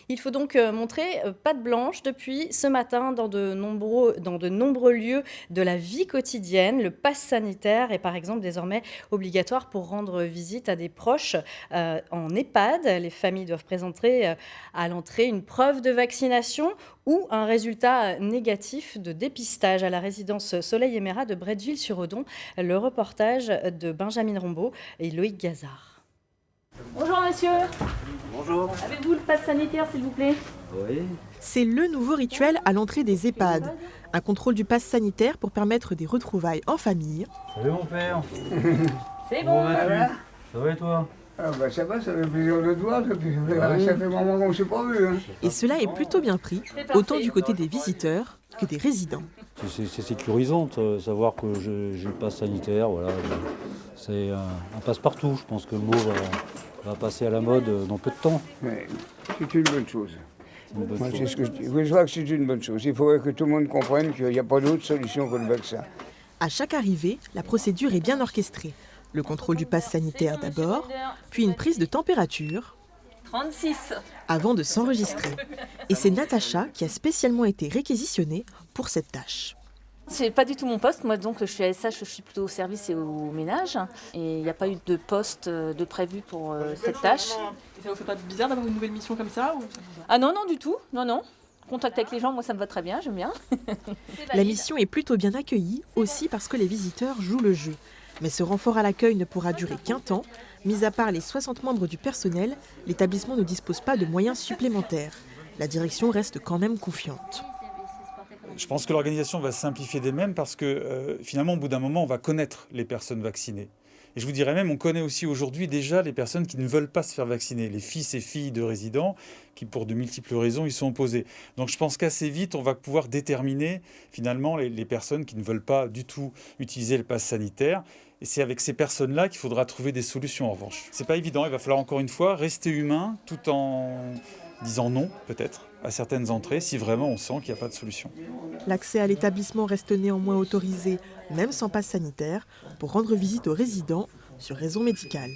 Il faut donc montrer patte blanche depuis ce matin dans de nombreux lieux de la vie quotidienne. Le pass sanitaire est par exemple désormais obligatoire pour rendre visite à des proches en EHPAD. Les familles doivent présenter à l'entrée une preuve de vaccination ou un résultat négatif de dépistage à la résidence Soleil et Mera de Bretteville-sur-Odon. Le reportage de Benjamin Rombaud et Loïc Gazard. Bonjour monsieur. Bonjour. Avez-vous le pass sanitaire s'il vous plaît? Oui. C'est le nouveau rituel à l'entrée des EHPAD. Un contrôle du pass sanitaire pour permettre des retrouvailles en famille. Salut mon père. C'est Comment bon. vas-tu? Ça va et toi? Ça va, ça fait plaisir de te voir, ça fait un moment qu'on ne s'est pas vu. Hein. Et cela est plutôt bien pris, autant du côté des visiteurs que des résidents. C'est sécurisant de savoir que j'ai le pass sanitaire, voilà. C'est un passe-partout, je pense que le mot va passer à la mode dans peu de temps. Mais c'est une bonne chose. C'est une bonne Moi, chose. c'est ce que je dis. Je vois que c'est une bonne chose. Il faudrait que tout le monde comprenne qu'il n'y a pas d'autre solution que le vaccin. À chaque arrivée, la procédure est bien orchestrée. Le contrôle du pass sanitaire d'abord, puis une prise de température 36. avant de s'enregistrer. Et c'est Natacha qui a spécialement été réquisitionnée pour cette tâche. C'est pas du tout mon poste, moi donc je suis ASH, je suis plutôt au service et au ménage. Et il n'y a pas eu de poste de prévu pour cette tâche. Et ça vous fait pas bizarre d'avoir une nouvelle mission comme ça ou... Ah non, non du tout, non. Contact avec les gens, moi ça me va très bien, j'aime bien. La mission est plutôt bien accueillie, aussi parce que les visiteurs jouent le jeu. Mais ce renfort à l'accueil ne pourra durer qu'un temps. Mis à part les 60 membres du personnel, l'établissement ne dispose pas de moyens supplémentaires. La direction reste quand même confiante. Je pense que l'organisation va se simplifier d'elle-même parce que finalement, au bout d'un moment, on va connaître les personnes vaccinées. Et je vous dirais même, on connaît aussi aujourd'hui déjà les personnes qui ne veulent pas se faire vacciner, les fils et filles de résidents qui, pour de multiples raisons, y sont opposés. Donc je pense qu'assez vite, on va pouvoir déterminer finalement les personnes qui ne veulent pas du tout utiliser le pass sanitaire. Et c'est avec ces personnes-là qu'il faudra trouver des solutions en revanche. C'est pas évident, il va falloir encore une fois rester humain tout en disant non, peut-être, à certaines entrées, si vraiment on sent qu'il n'y a pas de solution. L'accès à l'établissement reste néanmoins autorisé, même sans passe sanitaire, pour rendre visite aux résidents sur raison médicale.